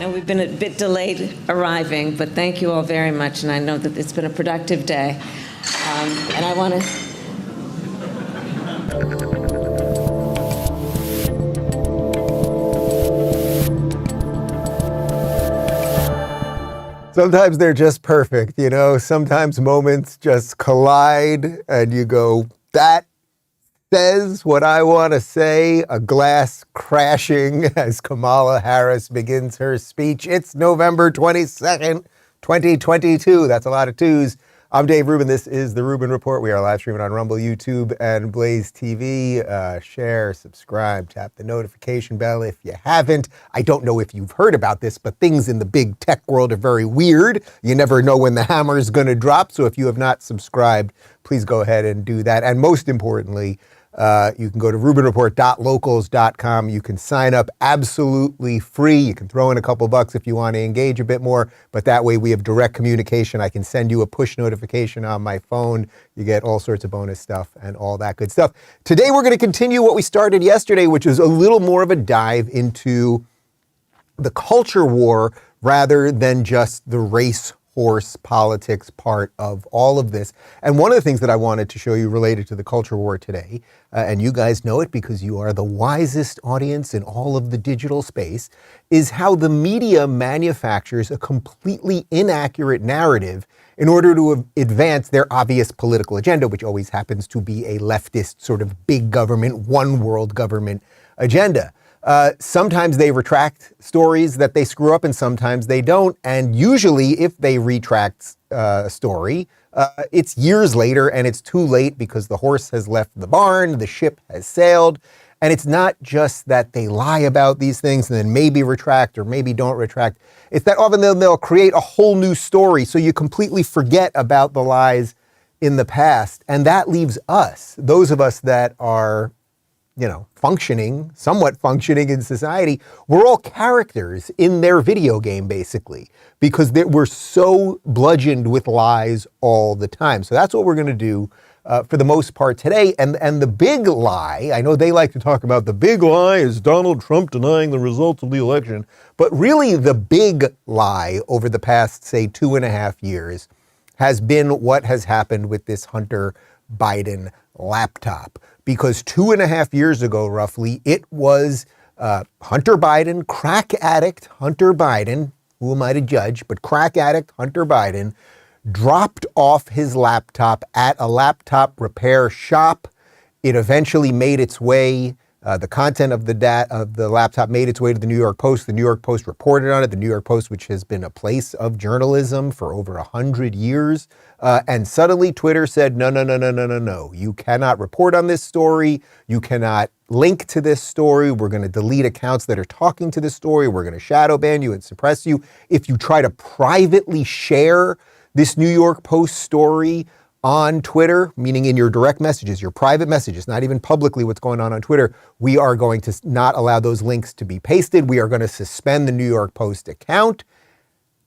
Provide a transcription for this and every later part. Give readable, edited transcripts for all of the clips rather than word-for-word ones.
know we've been a bit delayed arriving, but thank you all very much, and I know that it's been a productive day. And I want to... Sometimes they're just perfect, you know? Sometimes moments just collide and you go, that says what I want to say. A glass crashing as Kamala Harris begins her speech. It's November 22nd, 2022. That's a lot of twos. I'm Dave Rubin. This is the Rubin Report. We are live streaming on Rumble, YouTube, and BlazeTV. Share, subscribe, tap the notification bell if you haven't. I don't know if you've heard about this, but things in the big tech world are very weird. You never know when the hammer is going to drop. So if you have not subscribed, please go ahead and do that. And most importantly, you can go to rubinreport.locals.com. You can sign up absolutely free. You can throw in a couple bucks if you want to engage a bit more, but that way we have direct communication. I can send you a push notification on my phone. You get all sorts of bonus stuff and all that good stuff. Today we're going to continue what we started yesterday, which is a little more of a dive into the culture war rather than just the race horse politics part of all of this. And one of the things that I wanted to show you related to the culture war today, and you guys know it because you are the wisest audience in all of the digital space, is how the media manufactures a completely inaccurate narrative in order to advance their obvious political agenda, which always happens to be a leftist sort of big government, one world government agenda. Sometimes they retract stories that they screw up and sometimes they don't. And usually if they retract a story, it's years later and it's too late because the horse has left the barn, the ship has sailed. And it's not just that they lie about these things and then maybe retract or maybe don't retract. It's that often they'll create a whole new story so you completely forget about the lies in the past. And that leaves us, those of us that are somewhat functioning in society, we're all characters in their video game, basically, because we're so bludgeoned with lies all the time. So that's what we're going to do for the most part today. And the big lie, I know they like to talk about the big lie is Donald Trump denying the results of the election, but really the big lie over the past, say, 2.5 years has been what has happened with this Hunter Biden laptop. Because 2.5 years ago, roughly, it was Hunter Biden, crack addict Hunter Biden, who am I to judge, but crack addict Hunter Biden dropped off his laptop at a laptop repair shop. It eventually made its way, the content of the laptop made its way to the New York Post. The New York Post reported on it. The New York Post, which has been a place of journalism for over 100 years. And suddenly Twitter said, no. You cannot report on this story. You cannot link to this story. We're going to delete accounts that are talking to this story. We're going to shadow ban you and suppress you. If you try to privately share this New York Post story on Twitter, meaning in your direct messages, your private messages, not even publicly what's going on Twitter, we are going to not allow those links to be pasted. We are going to suspend the New York Post account.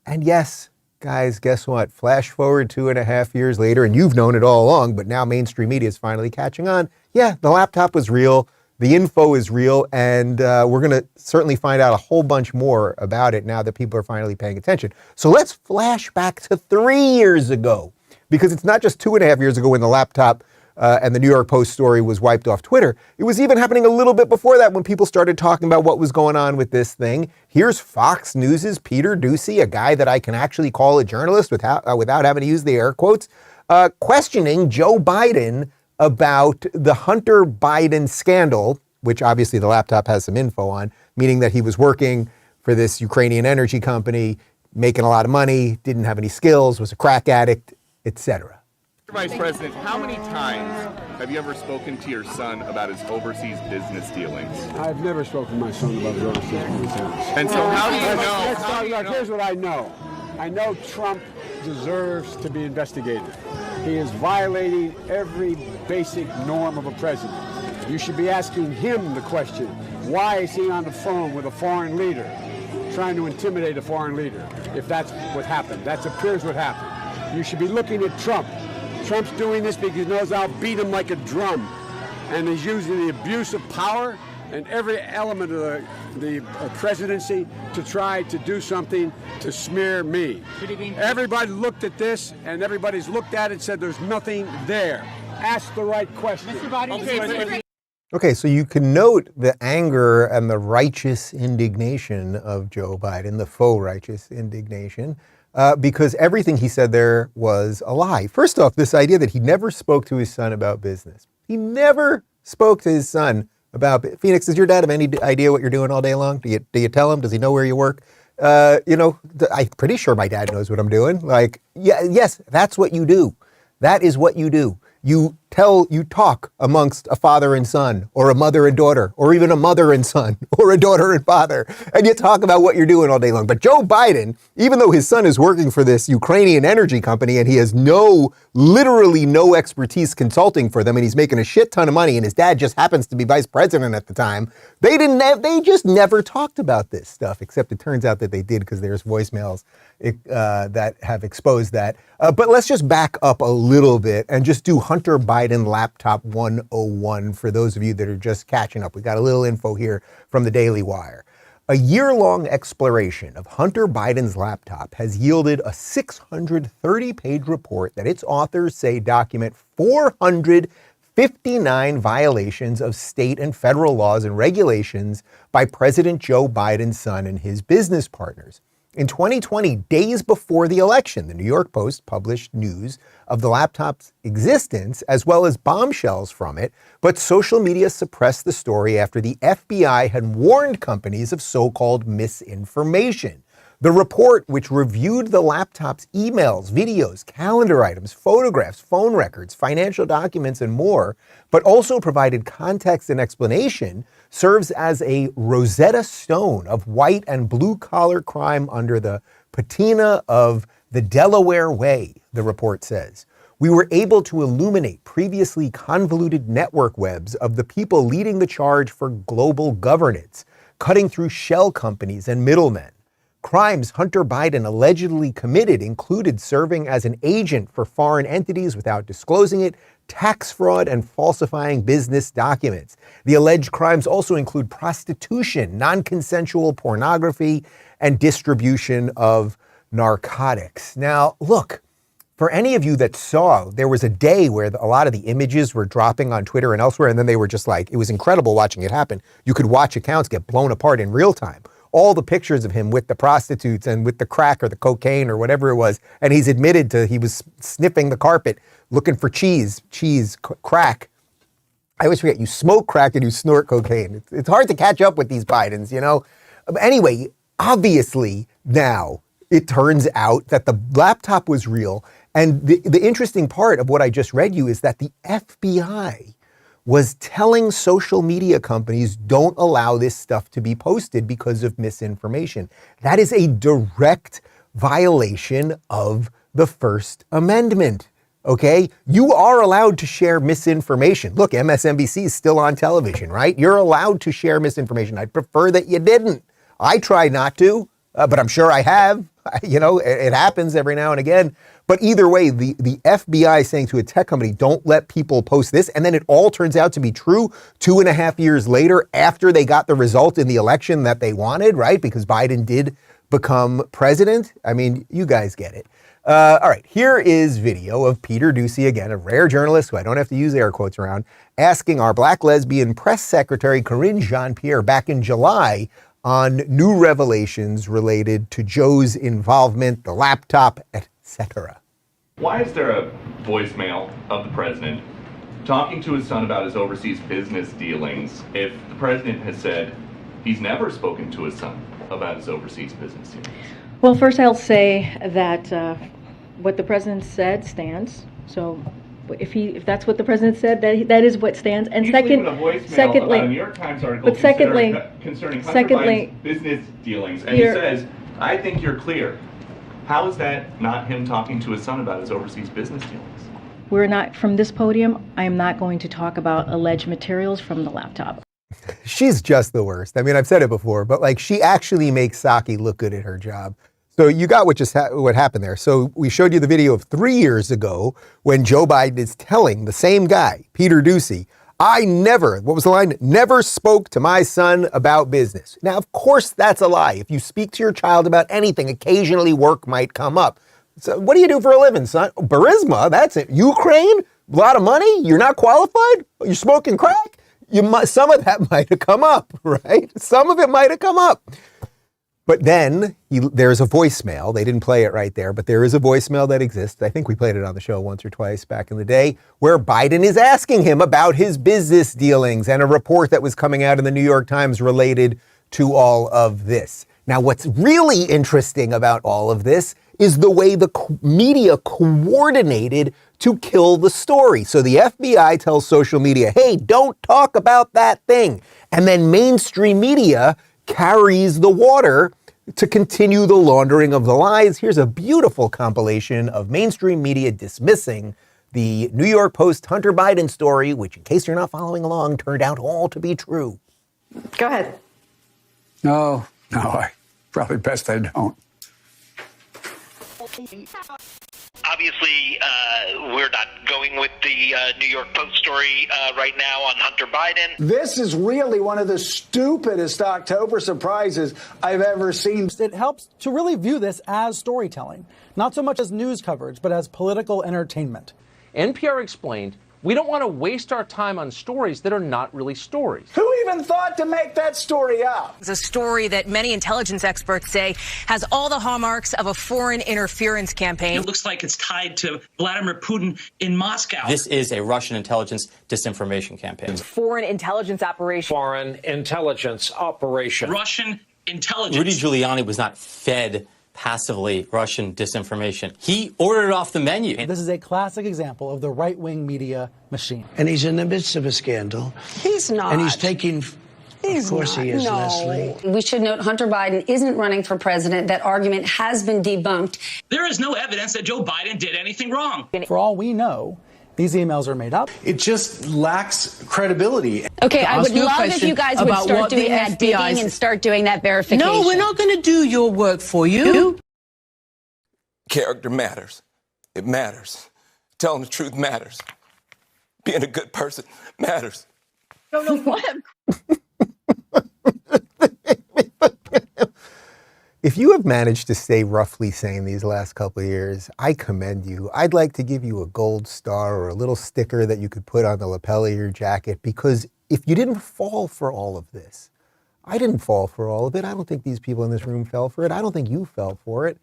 And yes, guys, guess what? Flash forward 2.5 years later, and you've known it all along, but now mainstream media is finally catching on. Yeah, the laptop was real. The info is real. And we're going to certainly find out a whole bunch more about it now that people are finally paying attention. So let's flash back to 3 years ago, because it's not just 2.5 years ago when the laptop and the New York Post story was wiped off Twitter. It was even happening a little bit before that when people started talking about what was going on with this thing. Here's Fox News's Peter Doocy, a guy that I can actually call a journalist without having to use the air quotes, questioning Joe Biden about the Hunter Biden scandal, which obviously the laptop has some info on, meaning that he was working for this Ukrainian energy company, making a lot of money, didn't have any skills, was a crack addict, etc. Mr. Vice President, how many times have you ever spoken to your son about his overseas business dealings? I've never spoken to my son about his overseas business dealings. And so how do you know? Here's what I know. I know Trump deserves to be investigated. He is violating every basic norm of a president. You should be asking him the question, why is he on the phone with a foreign leader, trying to intimidate a foreign leader, if that's what happened? That appears what happened. You should be looking at Trump. Trump's doing this because he knows I'll beat him like a drum. And he's using the abuse of power and every element of the presidency to try to do something to smear me. Everybody looked at this, and everybody's looked at it and said there's nothing there. Ask the right question. Okay, so you can note the anger and the righteous indignation of Joe Biden, the faux righteous indignation, because everything he said there was a lie. First off, this idea that he never spoke to his son about business. He never spoke to his son about, Phoenix, does your dad have any idea what you're doing all day long? Do you tell him? Does he know where you work? I'm pretty sure my dad knows what I'm doing. Like, yeah, yes, that's what you do. That is what you do. You talk amongst a father and son, or a mother and daughter, or even a mother and son, or a daughter and father, and you talk about what you're doing all day long. But Joe Biden, even though his son is working for this Ukrainian energy company and he has literally no expertise consulting for them, and he's making a shit ton of money, and his dad just happens to be vice president at the time, they just never talked about this stuff, except it turns out that they did, because there's voicemails that have exposed that. But let's just back up a little bit and just do Hunter Biden Laptop 101 for those of you that are just catching up. We got a little info here from the Daily Wire. A year-long exploration of Hunter Biden's laptop has yielded a 630-page report that its authors say document 459 violations of state and federal laws and regulations by President Joe Biden's son and his business partners. In 2020, days before the election, the New York Post published news of the laptop's existence as well as bombshells from it, but social media suppressed the story after the FBI had warned companies of so-called misinformation. The report, which reviewed the laptop's emails, videos, calendar items, photographs, phone records, financial documents, and more, but also provided context and explanation, serves as a Rosetta Stone of white and blue-collar crime under the patina of the Delaware Way, the report says. We were able to illuminate previously convoluted network webs of the people leading the charge for global governance, cutting through shell companies and middlemen. Crimes Hunter Biden allegedly committed included serving as an agent for foreign entities without disclosing it, tax fraud, and falsifying business documents. The alleged crimes also include prostitution, non-consensual pornography, and distribution of narcotics. Now, look, for any of you that saw, there was a day where a lot of the images were dropping on Twitter and elsewhere, and then they were just like, it was incredible watching it happen. You could watch accounts get blown apart in real time. All the pictures of him with the prostitutes and with the crack or the cocaine or whatever it was. And he's admitted he was sniffing the carpet looking for crack. I always forget, you smoke crack and you snort cocaine. It's hard to catch up with these Bidens, you know? Anyway, obviously now it turns out that the laptop was real. And the interesting part of what I just read you is that the FBI was telling social media companies, don't allow this stuff to be posted because of misinformation. That is a direct violation of the First Amendment, okay? You are allowed to share misinformation. Look, MSNBC is still on television, right? You're allowed to share misinformation. I'd prefer that you didn't. I try not to, but I'm sure I have. You know, it happens every now and again. But either way, the FBI saying to a tech company, don't let people post this, and then it all turns out to be true 2.5 years later after they got the result in the election that they wanted, right? Because Biden did become president. I mean, you guys get it. All right, here is video of Peter Doocy, again, a rare journalist who I don't have to use air quotes around, asking our black lesbian press secretary, Karine Jean-Pierre, back in July on new revelations related to Joe's involvement, the laptop, etc. Why is there a voicemail of the president talking to his son about his overseas business dealings if the president has said he's never spoken to his son about his overseas business dealings? Well, first I'll say that what the president said stands. So if that's what the president said, that is what stands. And secondly, about a New York Times article concerning Hunter Biden's business dealings, and he says, "I think you're clear." How is that not him talking to his son about his overseas business dealings? We're not, from this podium, I am not going to talk about alleged materials from the laptop. She's just the worst. I mean, I've said it before, but like she actually makes Psaki look good at her job. So you got what happened there. So we showed you the video of 3 years ago when Joe Biden is telling the same guy, Peter Doocy, I never, what was the line? Never spoke to my son about business. Now, of course, that's a lie. If you speak to your child about anything, occasionally work might come up. So what do you do for a living, son? Burisma, that's it. Ukraine? A lot of money? You're not qualified? You're smoking crack? Some of that might have come up, right? Some of it might have come up. But then there's a voicemail. They didn't play it right there, but there is a voicemail that exists. I think we played it on the show once or twice back in the day, where Biden is asking him about his business dealings and a report that was coming out in the New York Times related to all of this. Now, what's really interesting about all of this is the way the media coordinated to kill the story. So the FBI tells social media, hey, don't talk about that thing. And then mainstream media carries the water to continue the laundering of the lies. Here's a beautiful compilation of mainstream media dismissing the New York Post Hunter Biden story, which, in case you're not following along, turned out all to be true. Go ahead. No, I probably best I don't. Obviously, we're not going with the New York Post story right now on Hunter Biden. This is really one of the stupidest October surprises I've ever seen. It helps to really view this as storytelling, not so much as news coverage, but as political entertainment. NPR explained, we don't want to waste our time on stories that are not really stories. Who even thought to make that story up? It's a story that many intelligence experts say has all the hallmarks of a foreign interference campaign. It looks like it's tied to Vladimir Putin in Moscow. This is a Russian intelligence disinformation campaign. Foreign intelligence operation. Foreign intelligence operation. Russian intelligence. Rudy Giuliani was not fed passively Russian disinformation. He ordered it off the menu. This is a classic example of the right-wing media machine. And he's in the midst of a scandal. He's not. And he's taking... Of course he is, Leslie. We should note Hunter Biden isn't running for president. That argument has been debunked. There is no evidence that Joe Biden did anything wrong. For all we know, these emails are made up. It just lacks credibility. Okay, I would love if you guys would start doing that digging and start doing that verification. No, we're not going to do your work for you. Character matters. It matters. Telling the truth matters. Being a good person matters. Don't know what. If you have managed to stay roughly sane these last couple of years, I commend you. I'd like to give you a gold star or a little sticker that you could put on the lapel of your jacket, because if you didn't fall for all of this, I didn't fall for all of it. I don't think these people in this room fell for it. I don't think you fell for it.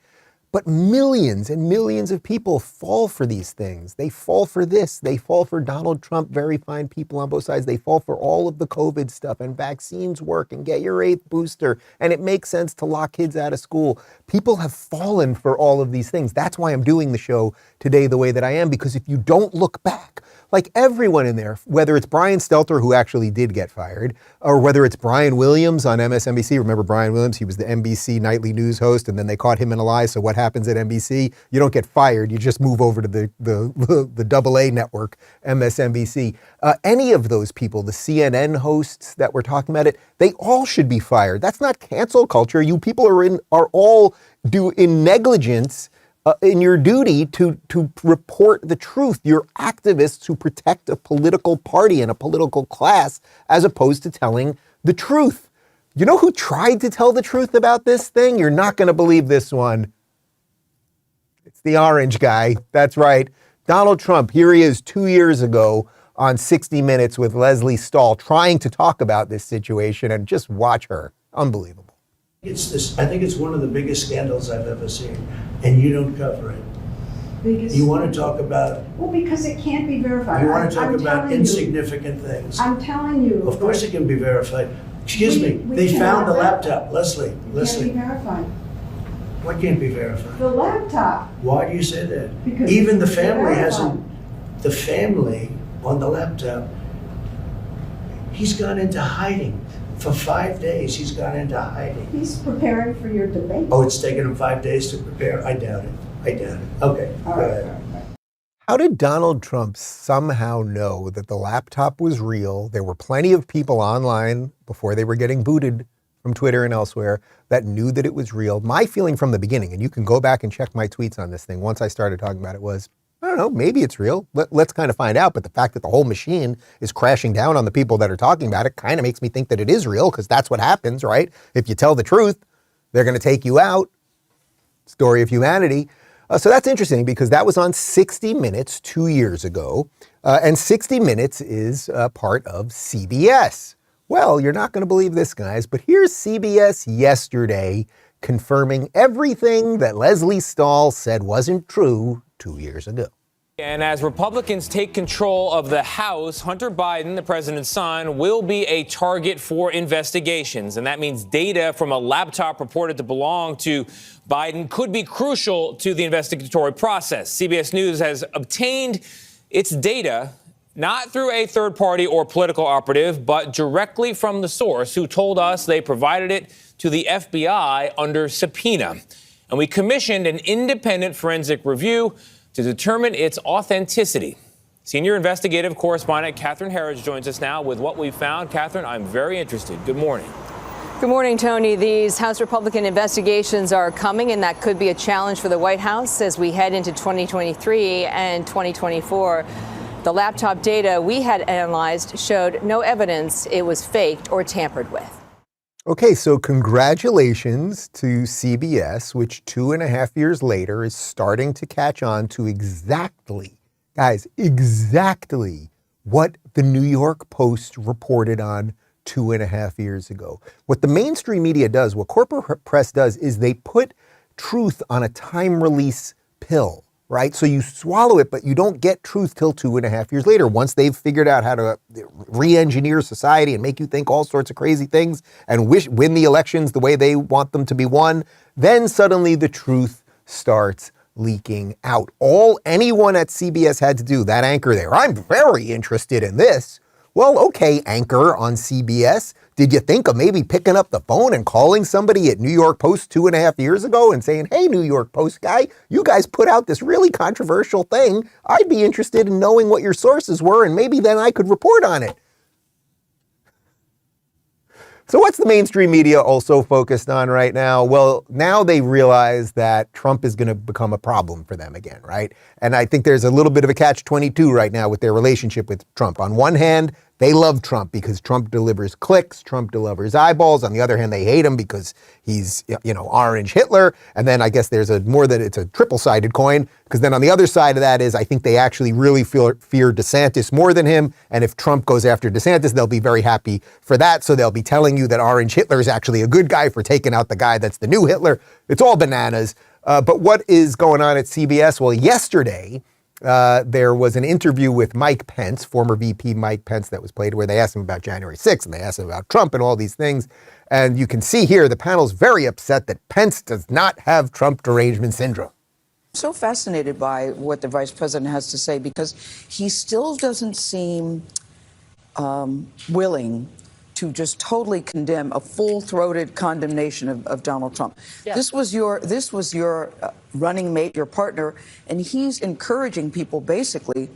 But millions and millions of people fall for these things. They fall for this. They fall for Donald Trump, very fine people on both sides. They fall for all of the COVID stuff, and vaccines work, and get your 8th booster, and it makes sense to lock kids out of school. People have fallen for all of these things. That's why I'm doing the show today the way that I am, because if you don't look back, like everyone in there, whether it's Brian Stelter, who actually did get fired, or whether it's Brian Williams on MSNBC. Remember Brian Williams? He was the NBC nightly news host, and then they caught him in a lie. So what happens at NBC? You don't get fired. You just move over to the AA network, MSNBC. Any of those people, the CNN hosts that were talking about it, they all should be fired. That's not cancel culture. You people are all in negligence in your duty to report the truth. You're activists who protect a political party and a political class as opposed to telling the truth. You know who tried to tell the truth about this thing? You're not going to believe this one. It's the orange guy. That's right. Donald Trump. Here he is 2 years ago on 60 Minutes with Leslie Stahl trying to talk about this situation, and just watch her. Unbelievable. I think it's one of the biggest scandals I've ever seen, and you don't cover it. You want to talk about... Well, because it can't be verified. You want to talk about insignificant things. I'm telling you. Of course it can be verified. Excuse me, they found the laptop. Leslie. It can't be verified. What can't be verified? The laptop. Why do you say that? Because even the family hasn't... The family on the laptop, he's gone into hiding. For 5 days, he's gone into hiding. He's preparing for your debate. Oh, it's taken him 5 days to prepare? I doubt it. Okay, all go right, ahead. all right. How did Donald Trump somehow know that the laptop was real? There were plenty of people online before they were getting booted from Twitter and elsewhere that knew that it was real. My feeling from the beginning, and you can go back and check my tweets on this thing once I started talking about it, was I don't know, maybe it's real. Let's kind of find out. But the fact that the whole machine is crashing down on the people that are talking about it kind of makes me think that it is real, because that's what happens, right? If you tell the truth, they're going to take you out. Story of humanity. So that's interesting, because that was on 60 Minutes 2 years ago. And 60 Minutes is part of CBS. Well, you're not going to believe this, guys, but here's CBS yesterday confirming everything that Leslie Stahl said wasn't true 2 years ago. And as Republicans take control of the House, Hunter Biden, the president's son, will be a target for investigations. And that means data from a laptop reported to belong to Biden could be crucial to the investigatory process. CBS News has obtained its data not through a third party or political operative, but directly from the source, who told us they provided it to the FBI under subpoena. And we commissioned an independent forensic review to determine its authenticity. Senior investigative correspondent Catherine Harrods joins us now with what we found. Catherine, I'm very interested. Good morning. Good morning, Tony. These House Republican investigations are coming, and that could be a challenge for the White House as we head into 2023 and 2024. The laptop data we had analyzed showed no evidence it was faked or tampered with. Okay, so congratulations to CBS, which 2.5 years later is starting to catch on to exactly what the New York Post reported on 2.5 years ago. What the mainstream media does, what corporate press does, is they put truth on a time release pill, right? So you swallow it, but you don't get truth till 2.5 years later, once they've figured out how to re-engineer society and make you think all sorts of crazy things and win the elections the way they want them to be won. Then suddenly the truth starts leaking out. All anyone at CBS had to do, that anchor there, I'm very interested in this. Well, okay, anchor on CBS, did you think of maybe picking up the phone and calling somebody at New York Post 2.5 years ago and saying, hey, New York Post guy, you guys put out this really controversial thing. I'd be interested in knowing what your sources were, and maybe then I could report on it. So what's the mainstream media also focused on right now? Well, now they realize that Trump is going to become a problem for them again, right? And I think there's a little bit of a catch-22 right now with their relationship with Trump. On one hand, they love Trump because Trump delivers clicks, Trump delivers eyeballs. On the other hand, they hate him because he's, orange Hitler. And then I guess there's it's a triple-sided coin, because then on the other side of that is I think they actually really fear DeSantis more than him. And if Trump goes after DeSantis, they'll be very happy for that. So they'll be telling you that orange Hitler is actually a good guy for taking out the guy that's the new Hitler. It's all bananas. But what is going on at CBS? Well, yesterday, there was an interview with Mike Pence, former VP Mike Pence, that was played where they asked him about January 6th and they asked him about Trump and all these things. And you can see here the panel's very upset that Pence does not have Trump derangement syndrome. I'm so fascinated by what the vice president has to say, because he still doesn't seem willing to just totally condemn a full-throated condemnation of Donald Trump. Yeah. This was your running mate, your partner, and he's encouraging people basically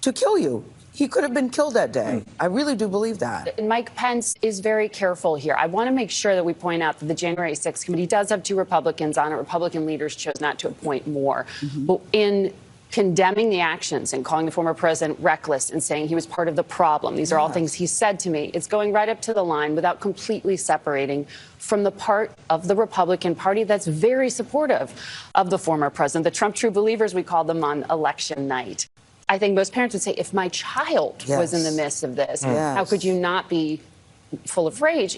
to kill you. He could have been killed that day. I really do believe that. And Mike Pence is very careful here. I want to make sure that we point out that the January 6th committee does have 2 Republicans on it. Republican leaders chose not to appoint more. Mm-hmm. But in condemning the actions and calling the former president reckless and saying he was part of the problem, these are all things he said to me. It's going right up to the line without completely separating from the part of the Republican Party that's very supportive of the former president. The Trump true believers, we call them on election night. I think most parents would say, if my child was in the midst of this, how could you not be full of rage?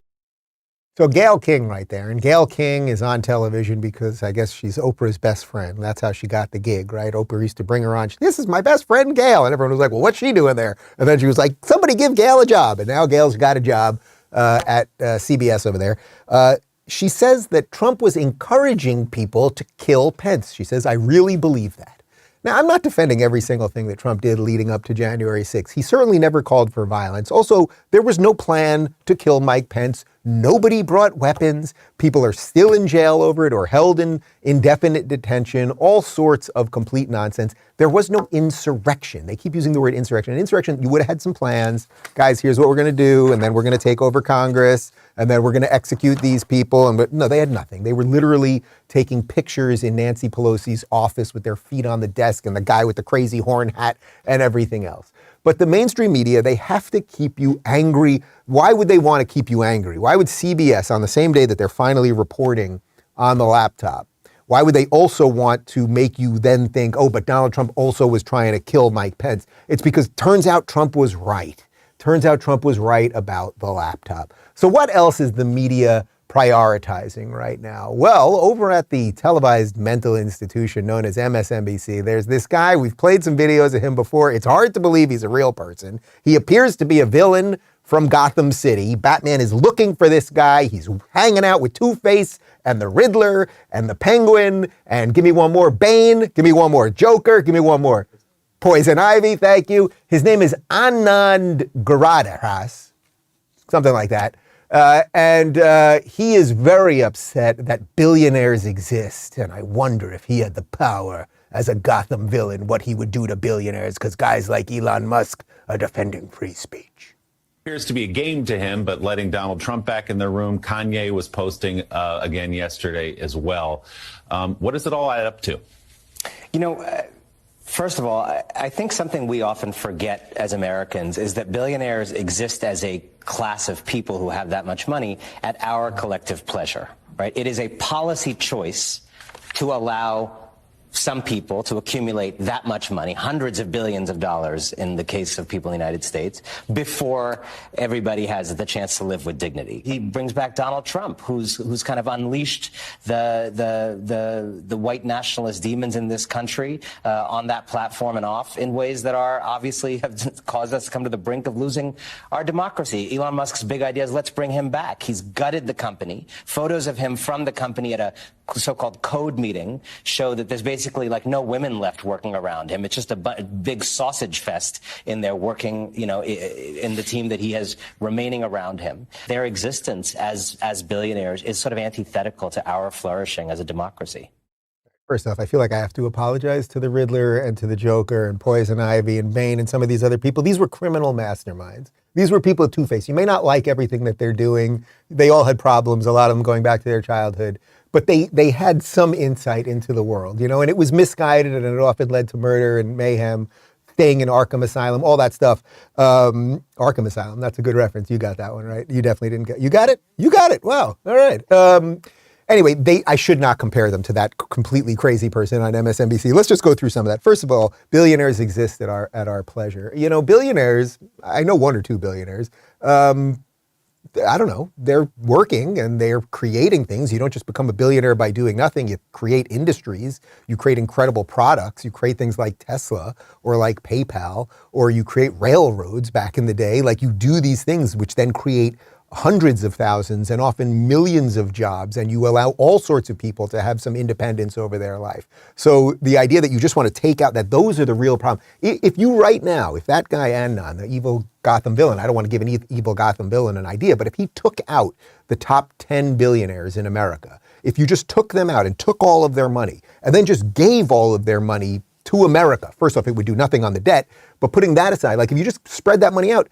So Gayle King right there. And Gayle King is on television because I guess she's Oprah's best friend. That's how she got the gig, right? Oprah used to bring her on. This is my best friend, Gayle. And everyone was like, well, what's she doing there? And then she was like, somebody give Gayle a job. And now Gayle's got a job at CBS over there. She says that Trump was encouraging people to kill Pence. She says, I really believe that. Now, I'm not defending every single thing that Trump did leading up to January 6th. He certainly never called for violence. Also, there was no plan to kill Mike Pence Nobody brought weapons. People are still in jail over it or held in indefinite detention, all sorts of complete nonsense. There was no insurrection. They keep using the word insurrection. An insurrection, you would have had some plans. Guys, here's what we're going to do, and then we're going to take over Congress, and then we're going to execute these people. But no, they had nothing. They were literally taking pictures in Nancy Pelosi's office with their feet on the desk and the guy with the crazy horn hat and everything else. But the mainstream media, they have to keep you angry. Why would they want to keep you angry? Why would CBS, on the same day that they're finally reporting on the laptop, why would they also want to make you then think, oh, but Donald Trump also was trying to kill Mike Pence? It's because it turns out Trump was right. Turns out Trump was right about the laptop. So what else is the media prioritizing right now? Well, over at the televised mental institution known as MSNBC, there's this guy. We've played some videos of him before. It's hard to believe he's a real person. He appears to be a villain from Gotham City. Batman is looking for this guy. He's hanging out with Two-Face and the Riddler and the Penguin. And give me one more Bane. Give me one more Joker. Give me one more Poison Ivy. Thank you. His name is Anand Giridharadas, something like that. And he is very upset that billionaires exist. And I wonder if he had the power as a Gotham villain, what he would do to billionaires, because guys like Elon Musk are defending free speech. Appears to be a game to him, but letting Donald Trump back in the room. Kanye was posting again yesterday as well. What does it all add up to? You know, first of all, I think something we often forget as Americans is that billionaires exist as a class of people who have that much money at our collective pleasure, right? It is a policy choice to allow some people to accumulate that much money, hundreds of billions of dollars in the case of people in the United States, before everybody has the chance to live with dignity. He brings back Donald Trump, who's kind of unleashed the white nationalist demons in this country on that platform and off in ways that are obviously have caused us to come to the brink of losing our democracy. Elon Musk's big idea is let's bring him back. He's gutted the company. Photos of him from the company at a so-called code meeting show that there's basically like no women left working around him. It's just a big sausage fest in there working, you know, in the team that he has remaining around him. Their existence as billionaires is sort of antithetical to our flourishing as a democracy. First off, I feel like I have to apologize to the Riddler and to the Joker and Poison Ivy and Bane and some of these other people. These were criminal masterminds. These were people with Two-Face. You may not like everything that they're doing. They all had problems, a lot of them going back to their childhood. But they had some insight into the world, you know, and it was misguided and it often led to murder and mayhem, staying in Arkham Asylum, all that stuff. Arkham Asylum, that's a good reference. You got that one, right? You definitely didn't get, you got it? You got it. Wow. All right. Anyway, I should not compare them to that completely crazy person on MSNBC. Let's just go through some of that. First of all, billionaires exist at our pleasure. You know, billionaires, I know one or two billionaires, I don't know, they're working and they're creating things. You don't just become a billionaire by doing nothing. You create industries, you create incredible products, you create things like Tesla or like PayPal, or you create railroads back in the day. Like you do these things which then create hundreds of thousands and often millions of jobs, and you allow all sorts of people to have some independence over their life. So the idea that you just want to take out that those are the real problem. If you right now, if that guy Anand, the evil Gotham villain, I don't want to give an evil Gotham villain an idea, but if he took out the top 10 billionaires in America, if you just took them out and took all of their money and then just gave all of their money to America, first off, it would do nothing on the debt, but putting that aside, like if you just spread that money out,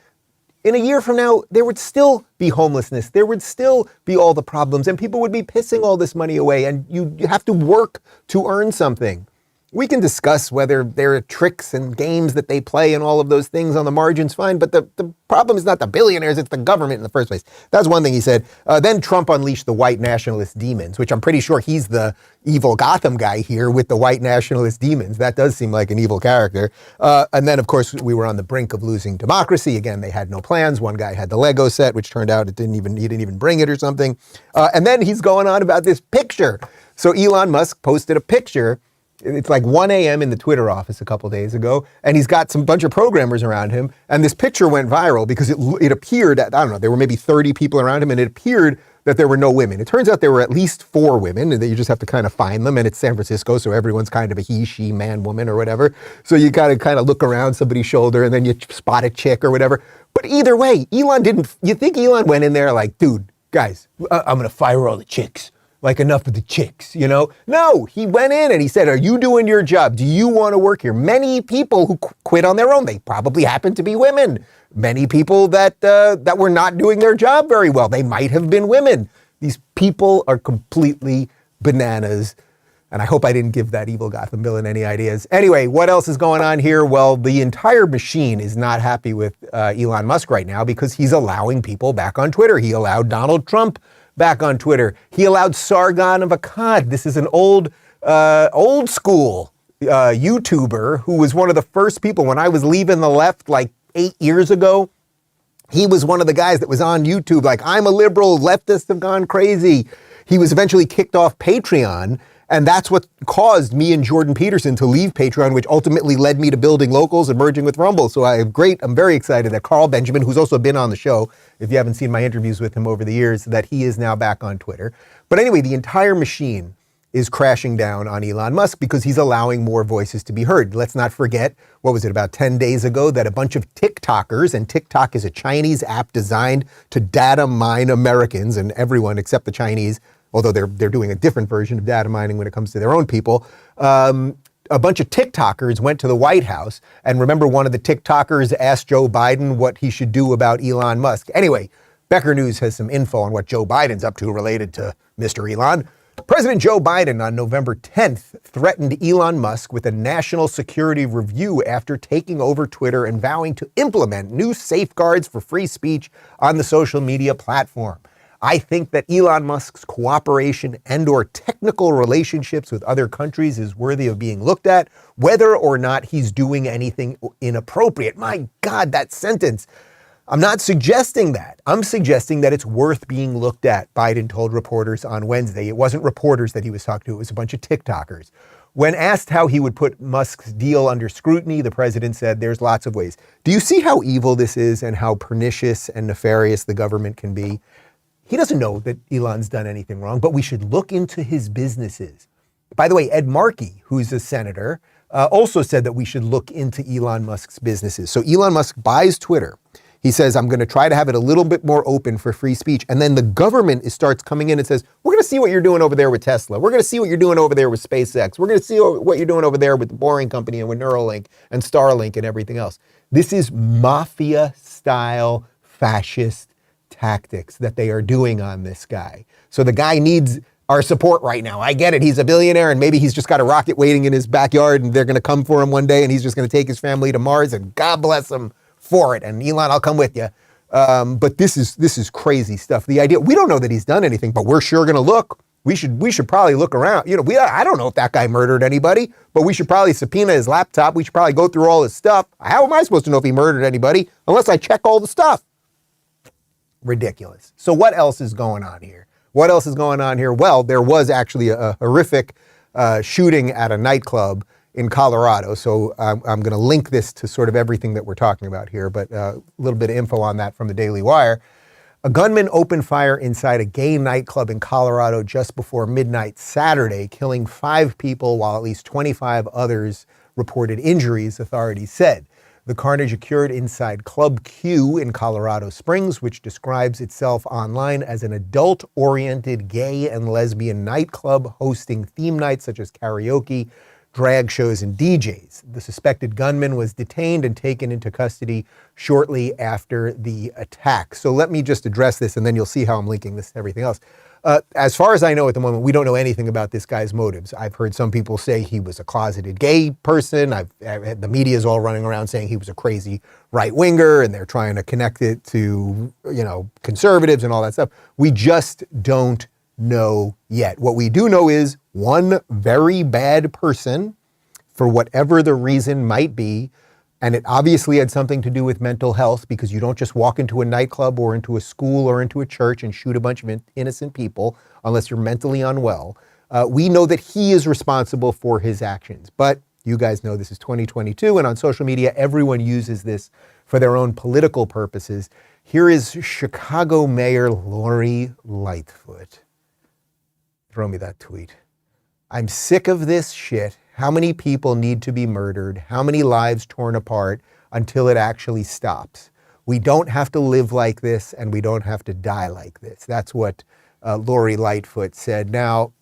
in a year from now, there would still be homelessness. There would still be all the problems, and people would be pissing all this money away, and you have to work to earn something. We can discuss whether there are tricks and games that they play and all of those things on the margins, fine, but the problem is not the billionaires, it's the government in the first place. That's one thing he said. Then Trump unleashed the white nationalist demons, which I'm pretty sure he's the evil Gotham guy here with the white nationalist demons. That does seem like an evil character. And then, of course, we were on the brink of losing democracy. Again, they had no plans. One guy had the Lego set, which turned out he didn't even bring it or something. And then he's going on about this picture. So Elon Musk posted a picture. It's like 1 a.m. in the Twitter office a couple days ago, and he's got some bunch of programmers around him, and this picture went viral because it appeared, I don't know, there were maybe 30 people around him, and it appeared that there were no women. It turns out there were at least 4 women, and that you just have to kind of find them, and it's San Francisco, so everyone's kind of a he, she, man, woman, or whatever. So you gotta kind of look around somebody's shoulder, and then you spot a chick or whatever. But either way, you think Elon went in there like, dude, guys, I'm going to fire all the chicks. Like, enough of the chicks, you know? No, he went in and he said, are you doing your job? Do you want to work here? Many people who quit on their own, they probably happen to be women. Many people that were not doing their job very well, they might have been women. These people are completely bananas. And I hope I didn't give that evil Gotham villain any ideas. Anyway, what else is going on here? Well, the entire machine is not happy with Elon Musk right now because he's allowing people back on Twitter. He allowed Donald Trump back on Twitter. He allowed Sargon of Akkad. This is an old school YouTuber who was one of the first people when I was leaving the left like 8 years ago. He was one of the guys that was on YouTube like, I'm a liberal, leftists have gone crazy. He was eventually kicked off Patreon. And that's what caused me and Jordan Peterson to leave Patreon, which ultimately led me to building Locals and merging with Rumble. So I'm very excited that Carl Benjamin, who's also been on the show, if you haven't seen my interviews with him over the years, that he is now back on Twitter. But anyway, the entire machine is crashing down on Elon Musk because he's allowing more voices to be heard. Let's not forget, what was it, about 10 days ago, that a bunch of TikTokers, and TikTok is a Chinese app designed to data mine Americans and everyone except the Chinese, although they're doing a different version of data mining when it comes to their own people. A bunch of TikTokers went to the White House, and remember one of the TikTokers asked Joe Biden what he should do about Elon Musk. Anyway, Becker News has some info on what Joe Biden's up to related to Mr. Elon. President Joe Biden on November 10th threatened Elon Musk with a national security review after taking over Twitter and vowing to implement new safeguards for free speech on the social media platform. I think that Elon Musk's cooperation and or technical relationships with other countries is worthy of being looked at, whether or not he's doing anything inappropriate. My God, that sentence. I'm not suggesting that. I'm suggesting that it's worth being looked at, Biden told reporters on Wednesday. It wasn't reporters that he was talking to, it was a bunch of TikTokers. When asked how he would put Musk's deal under scrutiny, the president said there's lots of ways. Do you see how evil this is and how pernicious and nefarious the government can be? He doesn't know that Elon's done anything wrong, but we should look into his businesses. By the way, Ed Markey, who's a senator, also said that we should look into Elon Musk's businesses. So Elon Musk buys Twitter. He says, I'm going to try to have it a little bit more open for free speech. And then the government starts coming in and says, we're going to see what you're doing over there with Tesla. We're going to see what you're doing over there with SpaceX. We're going to see what you're doing over there with the Boring Company and with Neuralink and Starlink and everything else. This is mafia-style fascist tactics that they are doing on this guy. So the guy needs our support right now. I get it. He's a billionaire and maybe he's just got a rocket waiting in his backyard and they're going to come for him one day and he's just going to take his family to Mars and God bless him for it. And Elon, I'll come with you. But this is crazy stuff. The idea, we don't know that he's done anything, but we're sure going to look. We should probably look around. You know, I don't know if that guy murdered anybody, but we should probably subpoena his laptop. We should probably go through all his stuff. How am I supposed to know if he murdered anybody unless I check all the stuff? Ridiculous. So what else is going on here? What else is going on here? Well, there was actually a horrific shooting at a nightclub in Colorado. So I'm going to link this to sort of everything that we're talking about here, but a little bit of info on that from the Daily Wire. A gunman opened fire inside a gay nightclub in Colorado just before midnight Saturday, killing 5 people while at least 25 others reported injuries, authorities said. The carnage occurred inside Club Q in Colorado Springs, which describes itself online as an adult-oriented gay and lesbian nightclub hosting theme nights such as karaoke, drag shows, and DJs. The suspected gunman was detained and taken into custody shortly after the attack. So let me just address this, and then you'll see how I'm linking this to everything else. As far as I know at the moment, we don't know anything about this guy's motives. I've heard some people say he was a closeted gay person. The media is all running around saying he was a crazy right-winger, and they're trying to connect it to, conservatives and all that stuff. We just don't know yet. What we do know is one very bad person, for whatever the reason might be, and it obviously had something to do with mental health, because you don't just walk into a nightclub or into a school or into a church and shoot a bunch of innocent people unless you're mentally unwell. We know that he is responsible for his actions. But you guys know this is 2022, and on social media, everyone uses this for their own political purposes. Here is Chicago Mayor Lori Lightfoot. Throw me that tweet. I'm sick of this shit. How many people need to be murdered? How many lives torn apart until it actually stops? We don't have to live like this, and we don't have to die like this. That's what Lori Lightfoot said. Now,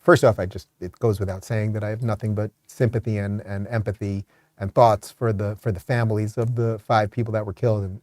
first off, it goes without saying that I have nothing but sympathy and empathy and thoughts for the families of the 5 people that were killed and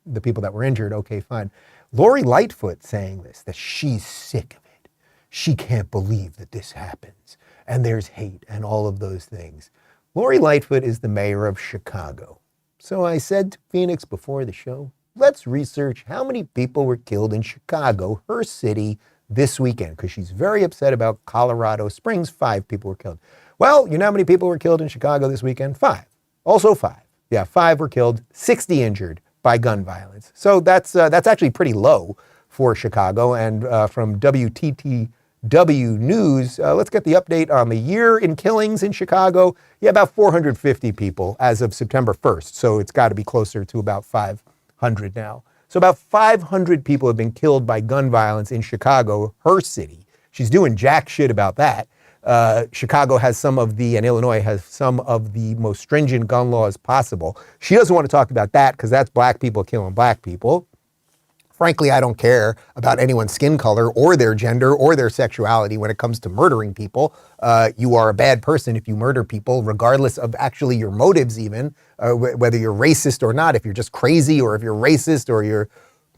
the people that were injured. Okay, fine. Lori Lightfoot saying this, that she's sick of it. She can't believe that this happens. And there's hate and all of those things. Lori Lightfoot is the mayor of Chicago. So I said to Phoenix before the show, let's research how many people were killed in Chicago, her city, this weekend, because she's very upset about Colorado Springs. 5 people were killed. Well, you know how many people were killed in Chicago this weekend? 5. Also 5. Yeah, 5 were killed, 60 injured by gun violence. So that's actually pretty low for Chicago. And from WTTW News, let's get the update on the year in killings in Chicago. Yeah, about 450 people as of September 1st. So it's got to be closer to about 500 now. So about 500 people have been killed by gun violence in Chicago, her city. She's doing jack shit about that. Chicago has and Illinois has some of the most stringent gun laws possible. She doesn't want to talk about that because that's black people killing black people. Frankly, I don't care about anyone's skin color or their gender or their sexuality when it comes to murdering people. You are a bad person if you murder people, regardless of actually your motives even, whether you're racist or not, if you're just crazy or if you're racist or you're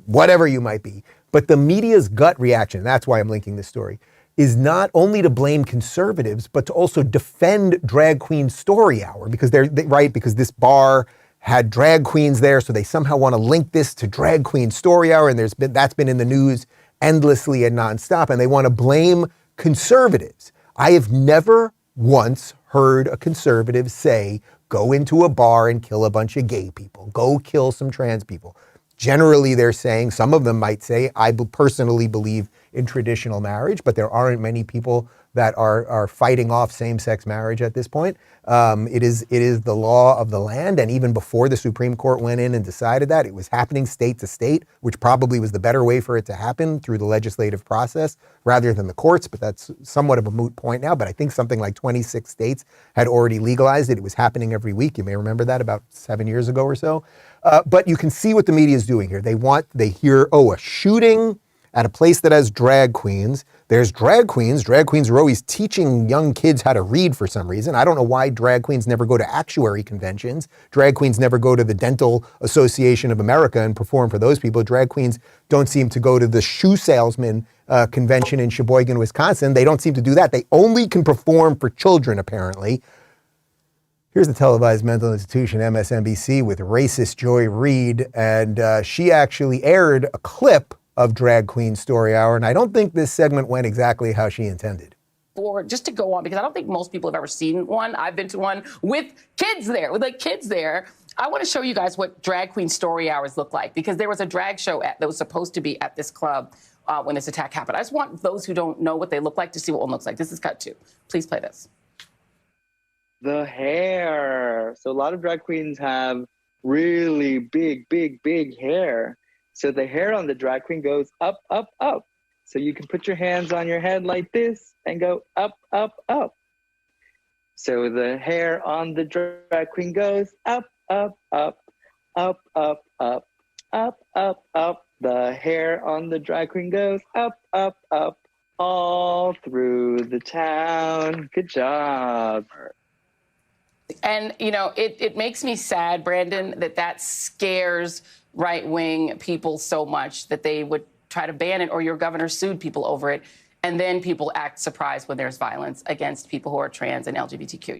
whatever you might be. But the media's gut reaction, that's why I'm linking this story, is not only to blame conservatives, but to also defend Drag Queen Story Hour because because this bar had drag queens there, so they somehow want to link this to Drag Queen Story Hour, and that's been in the news endlessly and nonstop, and they want to blame conservatives. I have never once heard a conservative say, go into a bar and kill a bunch of gay people, go kill some trans people. Generally, they're saying, some of them might say, I personally believe in traditional marriage, but there aren't many people that are fighting off same-sex marriage at this point. It is the law of the land, and even before the Supreme Court went in and decided that, it was happening state to state, which probably was the better way for it to happen through the legislative process rather than the courts, but that's somewhat of a moot point now. But I think something like 26 states had already legalized it. It was happening every week. You may remember that about 7 years ago or so. But you can see what the media is doing here. They hear, a shooting at a place that has drag queens. There's drag queens. Drag queens are always teaching young kids how to read for some reason. I don't know why drag queens never go to actuary conventions. Drag queens never go to the Dental Association of America and perform for those people. Drag queens don't seem to go to the shoe salesman convention in Sheboygan, Wisconsin. They don't seem to do that. They only can perform for children, apparently. Here's the televised mental institution, MSNBC, with racist Joy Reid, and she actually aired a clip of Drag Queen Story Hour, and I don't think this segment went exactly how she intended. Just to go on, because I don't think most people have ever seen one. I've been to one with kids there, I want to show you guys what Drag Queen Story Hours look like, because there was a drag show that was supposed to be at this club when this attack happened. I just want those who don't know what they look like to see what one looks like. This is cut 2. Please play this. The hair. So a lot of drag queens have really big hair. So the hair on the drag queen goes up, up, up. So you can put your hands on your head like this and go up, up, up. So the hair on the drag queen goes up, up, up, up, up, up, up, up, up. The hair on the drag queen goes up, up, up, all through the town. Good job. And, it makes me sad, Brandon, that scares right-wing people so much that they would try to ban it, or your governor sued people over it, and then people act surprised when there's violence against people who are trans and LGBTQ.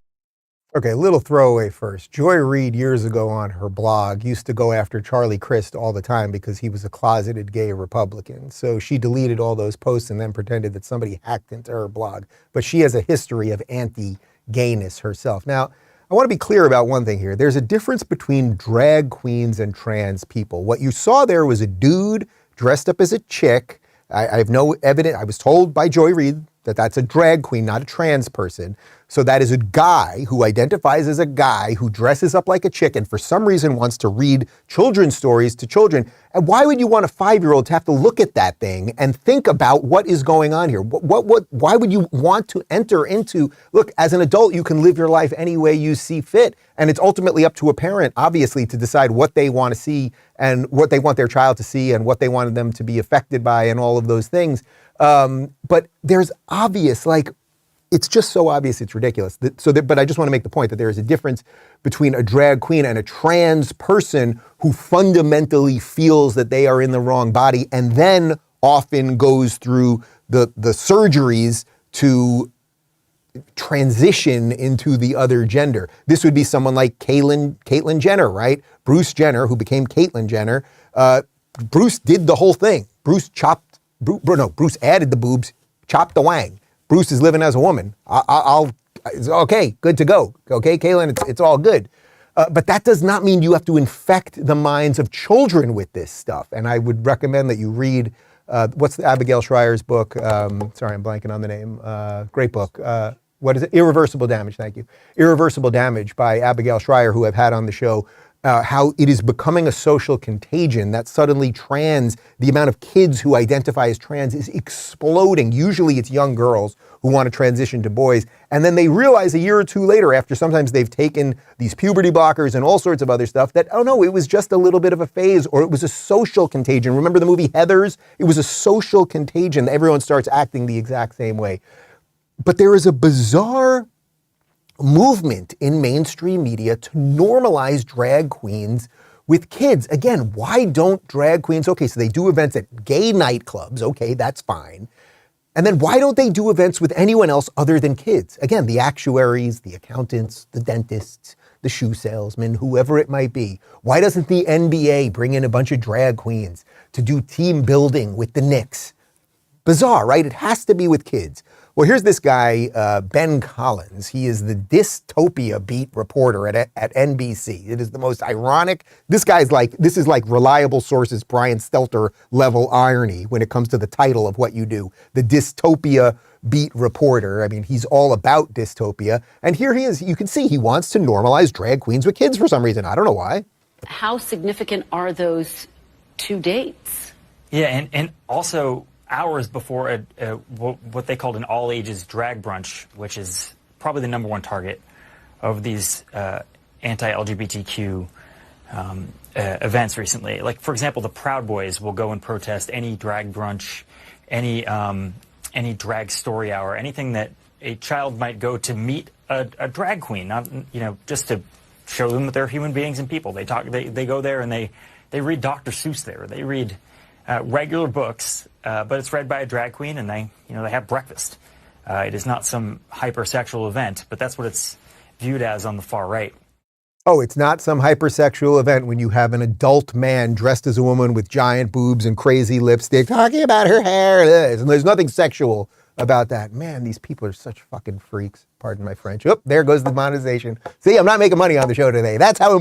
Okay, a little throwaway first. Joy Reid, years ago on her blog, used to go after Charlie Crist all the time because he was a closeted gay Republican. So she deleted all those posts and then pretended that somebody hacked into her blog. But she has a history of anti-gayness herself. Now, I want to be clear about one thing here. There's a difference between drag queens and trans people. What you saw there was a dude dressed up as a chick. I have no evidence. I was told by Joy Reid That's a drag queen, not a trans person. So that is a guy who identifies as a guy who dresses up like a chick and for some reason wants to read children's stories to children. And why would you want a 5-year-old to have to look at that thing and think about what is going on here? Why would you want to enter into, look, as an adult, you can live your life any way you see fit. And it's ultimately up to a parent, obviously, to decide what they want to see and what they want their child to see and what they wanted them to be affected by and all of those things. But there's obvious, like, it's just so obvious, it's ridiculous. But I just want to make the point that there is a difference between a drag queen and a trans person who fundamentally feels that they are in the wrong body and then often goes through the surgeries to transition into the other gender. This would be someone like Caitlyn Jenner, right? Bruce Jenner, who became Caitlyn Jenner. Bruce did the whole thing. Bruce added the boobs, chopped the wang. Bruce is living as a woman. Okay, good to go. Okay, Caitlyn, it's all good. But that does not mean you have to infect the minds of children with this stuff. And I would recommend that you read, what's Abigail Schreier's book? Sorry, I'm blanking on the name. Great book. What is it? Irreversible Damage, thank you. Irreversible Damage by Abigail Schreier, who I've had on the show. How it is becoming a social contagion that suddenly the amount of kids who identify as trans is exploding. Usually it's young girls who want to transition to boys. And then they realize a year or two later, after sometimes they've taken these puberty blockers and all sorts of other stuff, that, oh no, it was just a little bit of a phase or it was a social contagion. Remember the movie Heathers? It was a social contagion. Everyone starts acting the exact same way. But there is a bizarre movement in mainstream media to normalize drag queens with kids. Again, why don't drag queens, okay, so they do events at gay nightclubs, okay, that's fine. And then why don't they do events with anyone else other than kids? Again, the actuaries, the accountants, the dentists, the shoe salesman, whoever it might be. Why doesn't the NBA bring in a bunch of drag queens to do team building with the Knicks? Bizarre, right? It has to be with kids. Well, here's this guy, Ben Collins. He is the dystopia beat reporter at NBC. It is the most ironic. This is like reliable sources, Brian Stelter level irony when it comes to the title of what you do. The dystopia beat reporter. I mean, he's all about dystopia. And here he is. You can see he wants to normalize drag queens with kids for some reason. I don't know why. How significant are those two dates? Yeah, and also hours before what they called an all-ages drag brunch, which is probably the #1 target of these anti-LGBTQ events recently. Like, for example, the Proud Boys will go and protest any drag brunch, any drag story hour, anything that a child might go to meet a drag queen, not, just to show them that they're human beings and people. They go there and they read Dr. Seuss there. They read regular books, but it's read by a drag queen, and they have breakfast. It is not some hypersexual event, but that's what it's viewed as on the far right. Oh, it's not some hypersexual event when you have an adult man dressed as a woman with giant boobs and crazy lipstick talking about her hair. And there's nothing sexual about that. Man, these people are such fucking freaks. Pardon my French. Oh, there goes the monetization. See, I'm not making money on the show today. That's how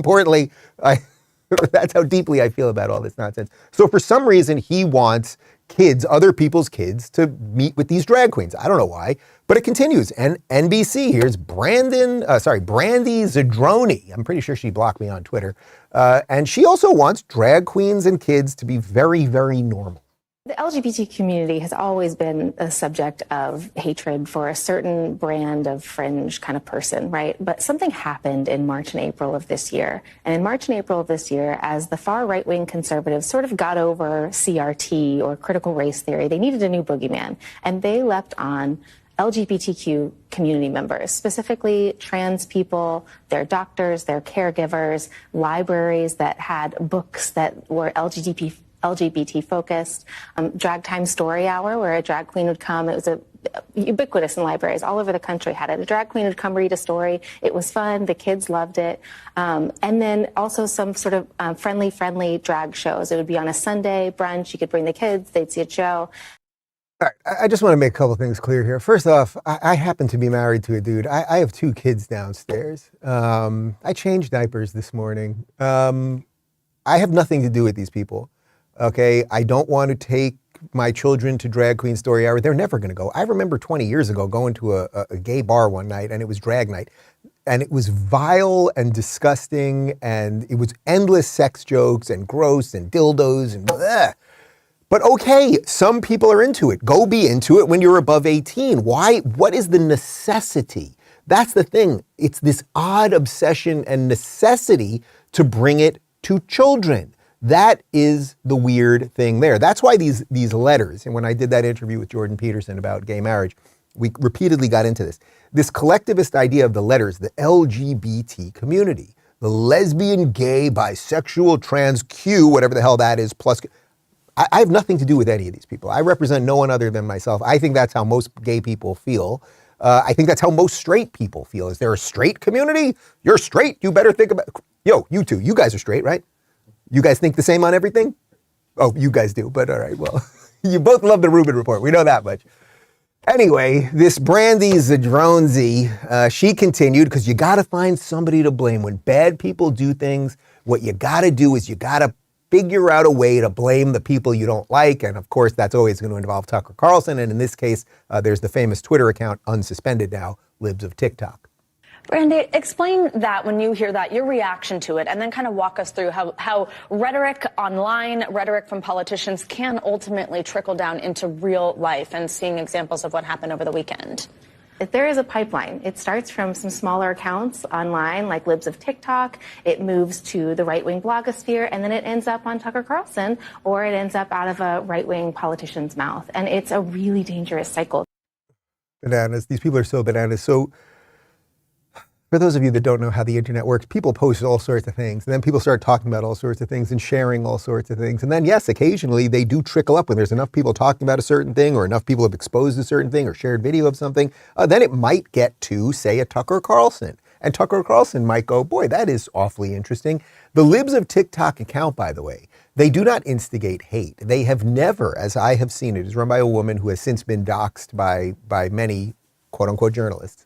that's how deeply I feel about all this nonsense. So for some reason, he wants kids, other people's kids, to meet with these drag queens. I don't know why, but it continues. And NBC, here's Brandy Zadroni. I'm pretty sure she blocked me on Twitter. And she also wants drag queens and kids to be very, very normal. The LGBT community has always been a subject of hatred for a certain brand of fringe kind of person, right? But something happened in March and April of this year. And in March and April of this year, as the far right-wing conservatives sort of got over CRT or critical race theory, they needed a new boogeyman. And they leapt on LGBTQ community members, specifically trans people, their doctors, their caregivers, libraries that had books that were LGBT focused, drag time story hour where a drag queen would come. It was ubiquitous in libraries all over the country had it. A drag queen would come read a story. It was fun. The kids loved it. And then also some sort of friendly drag shows. It would be on a Sunday brunch. You could bring the kids. They'd see a show. All right, I just want to make a couple things clear here. First off, I happen to be married to a dude. I have 2 kids downstairs. I changed diapers this morning. I have nothing to do with these people. Okay, I don't want to take my children to drag queen story hour. They're never going to go. I remember 20 years ago going to a gay bar one night, and it was drag night. And it was vile and disgusting, and it was endless sex jokes and gross and dildos and bleh. But okay, some people are into it. Go be into it when you're above 18. Why? What is the necessity? That's the thing. It's this odd obsession and necessity to bring it to children. That is the weird thing there. That's why these letters, and when I did that interview with Jordan Peterson about gay marriage, we repeatedly got into this. This collectivist idea of the letters, the LGBT community, the lesbian, gay, bisexual, trans, Q, whatever the hell that is, plus, I have nothing to do with any of these people. I represent no one other than myself. I think that's how most gay people feel. I think that's how most straight people feel. Is there a straight community? You're straight, you better think about, yo, you two, you guys are straight, right? You guys think the same on everything? Oh, you guys do, but all right, well, you both love the Rubin Report. We know that much. Anyway, this Brandy Zadronzi, she continued, because you got to find somebody to blame. When bad people do things, what you got to do is you got to figure out a way to blame the people you don't like. And of course, that's always going to involve Tucker Carlson. And in this case, there's the famous Twitter account, unsuspended now, Libs of TikTok. Brandy, explain that when you hear that, your reaction to it, and then kind of walk us through how rhetoric online, rhetoric from politicians can ultimately trickle down into real life, and seeing examples of what happened over the weekend. If there is a pipeline, it starts from some smaller accounts online, like Libs of TikTok. It moves to the right-wing blogosphere, and then it ends up on Tucker Carlson, or it ends up out of a right-wing politician's mouth. And it's a really dangerous cycle. Bananas. These people are so bananas. So, for those of you that don't know how the internet works, people post all sorts of things, and then people start talking about all sorts of things and sharing all sorts of things. And then, yes, occasionally they do trickle up when there's enough people talking about a certain thing, or enough people have exposed a certain thing or shared video of something. Then it might get to, say, a Tucker Carlson. And Tucker Carlson might go, boy, that is awfully interesting. The Libs of TikTok account, by the way, they do not instigate hate. They have never, as I have seen it, is run by a woman who has since been doxxed by many quote-unquote journalists.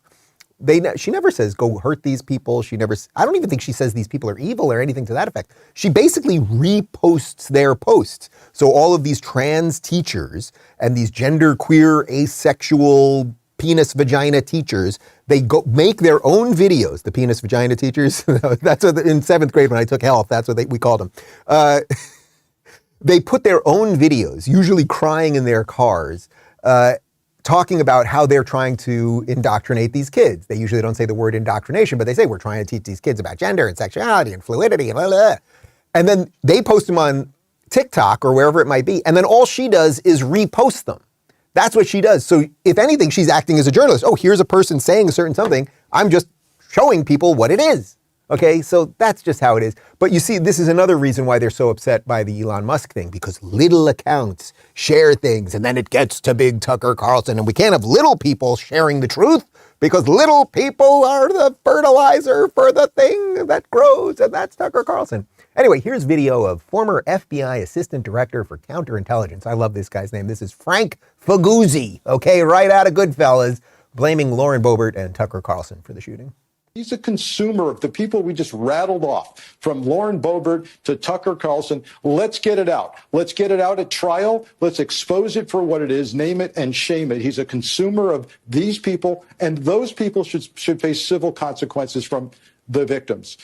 She never says, go hurt these people. I don't even think she says these people are evil or anything to that effect. She basically reposts their posts. So all of these trans teachers and these genderqueer, asexual, penis vagina teachers, they go make their own videos, the penis vagina teachers. That's what in 7th grade when I took health, that's what we called them. They put their own videos, usually crying in their cars, talking about how they're trying to indoctrinate these kids. They usually don't say the word indoctrination, but they say we're trying to teach these kids about gender and sexuality and fluidity and blah, blah. And then they post them on TikTok or wherever it might be. And then all she does is repost them. That's what she does. So if anything, she's acting as a journalist. Oh, here's a person saying a certain something. I'm just showing people what it is. Okay, so that's just how it is. But you see, this is another reason why they're so upset by the Elon Musk thing, because little accounts share things and then it gets to big Tucker Carlson, and we can't have little people sharing the truth because little people are the fertilizer for the thing that grows, and that's Tucker Carlson. Anyway, here's video of former FBI Assistant Director for Counterintelligence. I love this guy's name. This is Frank Faguzzi, okay, right out of Goodfellas, blaming Lauren Boebert and Tucker Carlson for the shooting. He's a consumer of the people we just rattled off, from Lauren Boebert to Tucker Carlson. Let's get it out. Let's get it out at trial. Let's expose it for what it is, name it and shame it. He's a consumer of these people, and those people should face civil consequences from the victims.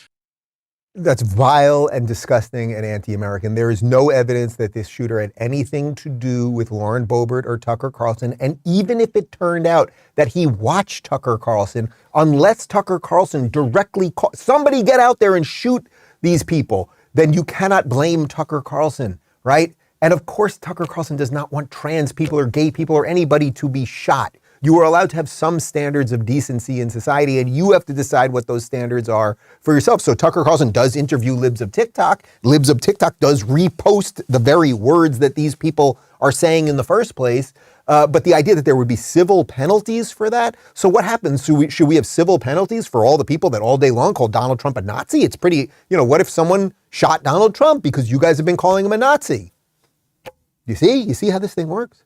That's vile and disgusting and anti-American. There is no evidence that this shooter had anything to do with Lauren Boebert or Tucker Carlson. And even if it turned out that he watched Tucker Carlson, unless Tucker Carlson directly somebody get out there and shoot these people, then you cannot blame Tucker Carlson, right? And of course, Tucker Carlson does not want trans people or gay people or anybody to be shot. You are allowed to have some standards of decency in society, and you have to decide what those standards are for yourself. So Tucker Carlson does interview Libs of TikTok. Libs of TikTok does repost the very words that these people are saying in the first place. But the idea that there would be civil penalties for that. So what happens? Should we have civil penalties for all the people that all day long call Donald Trump a Nazi? It's pretty, what if someone shot Donald Trump because you guys have been calling him a Nazi? You see how this thing works?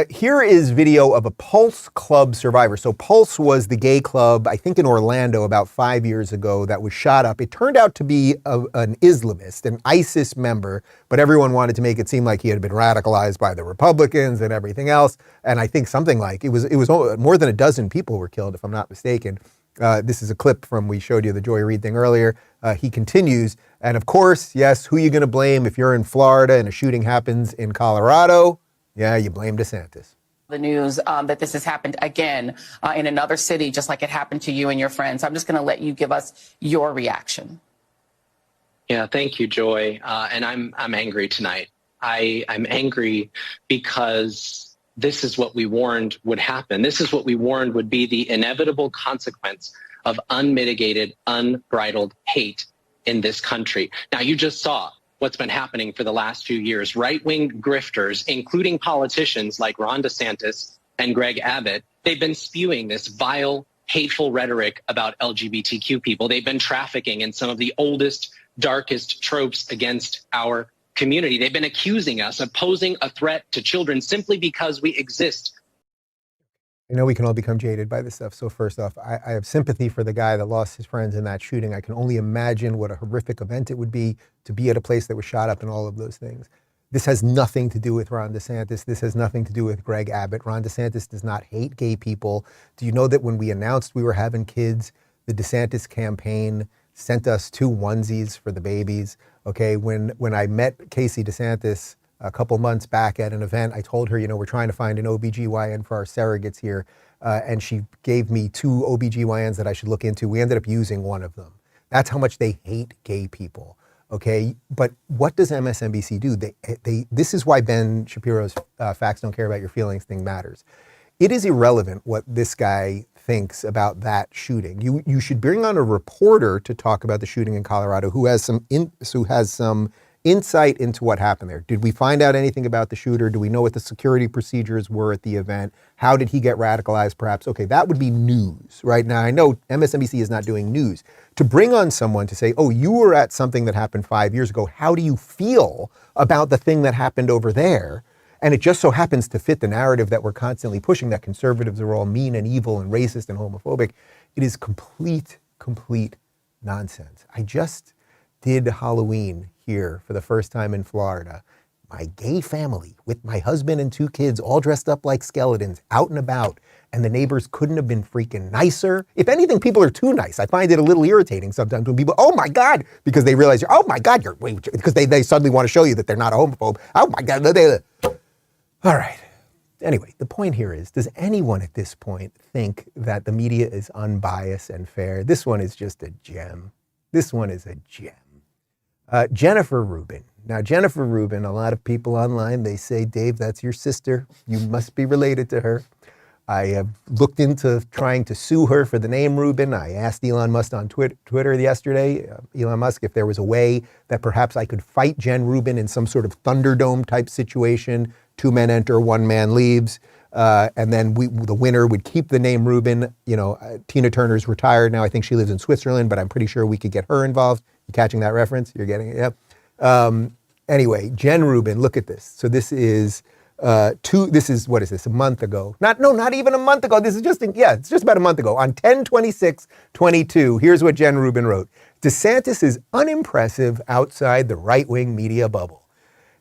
Here is video of a Pulse Club survivor. So Pulse was the gay club, I think in Orlando about 5 years ago, that was shot up. It turned out to be an Islamist, an ISIS member, but everyone wanted to make it seem like he had been radicalized by the Republicans and everything else. And I think something like, it was more than a dozen people were killed, if I'm not mistaken. This is a clip from, we showed you the Joy Reid thing earlier. He continues, and of course, yes, who are you going to blame if you're in Florida and a shooting happens in Colorado? Yeah, you blame DeSantis. The news that this has happened again in another city, just like it happened to you and your friends. I'm just going to let you give us your reaction. Yeah, thank you, Joy. And I'm angry tonight. I'm angry because this is what we warned would happen. This is what we warned would be the inevitable consequence of unmitigated, unbridled hate in this country. Now, you just saw what's been happening for the last few years. Right-wing grifters, including politicians like Ron DeSantis and Greg Abbott, they've been spewing this vile, hateful rhetoric about LGBTQ people. They've been trafficking in some of the oldest, darkest tropes against our community. They've been accusing us of posing a threat to children simply because we exist. I know we can all become jaded by this stuff. So first off, I have sympathy for the guy that lost his friends in that shooting. I can only imagine what a horrific event it would be to be at a place that was shot up and all of those things. This has nothing to do with Ron DeSantis. This has nothing to do with Greg Abbott. Ron DeSantis does not hate gay people. Do you know that when we announced we were having kids, the DeSantis campaign sent us 2 onesies for the babies? Okay, when I met Casey DeSantis a couple months back at an event, I told her, we're trying to find an OBGYN for our surrogates here. And she gave me 2 OBGYNs that I should look into. We ended up using one of them. That's how much they hate gay people. Okay, but what does MSNBC do? This is why Ben Shapiro's facts don't care about your feelings thing matters. It is irrelevant what this guy thinks about that shooting. You should bring on a reporter to talk about the shooting in Colorado who has some insight into what happened there. Did we find out anything about the shooter? Do we know what the security procedures were at the event? How did he get radicalized perhaps? Okay, that would be news, right? Now, I know MSNBC is not doing news. To bring on someone to say, oh, you were at something that happened 5 years ago. How do you feel about the thing that happened over there? And it just so happens to fit the narrative that we're constantly pushing, that conservatives are all mean and evil and racist and homophobic. It is complete nonsense. I just did Halloween here for the first time in Florida. My gay family with my husband and 2 kids all dressed up like skeletons out and about. And the neighbors couldn't have been freaking nicer. If anything, people are too nice. I find it a little irritating sometimes when people, oh my God, because they realize, oh my God, because they suddenly want to show you that they're not a homophobe. Oh my God. All right. Anyway, the point here is, does anyone at this point think that the media is unbiased and fair? This one is just a gem. This one is a gem. Jennifer Rubin. Now, Jennifer Rubin, a lot of people online, they say, Dave, that's your sister. You must be related to her. I have looked into trying to sue her for the name Rubin. I asked Elon Musk on Twitter yesterday, Elon Musk, if there was a way that perhaps I could fight Jen Rubin in some sort of Thunderdome type situation. 2 men enter, 1 man leaves. And then the winner would keep the name Rubin. Tina Turner's retired now. I think she lives in Switzerland, but I'm pretty sure we could get her involved. You catching that reference? You're getting it? Yep. Anyway, Jen Rubin, look at this. So this is what is this, a month ago? Not even a month ago. This is it's just about a month ago. On 10/26/22, here's what Jen Rubin wrote. DeSantis is unimpressive outside the right-wing media bubble.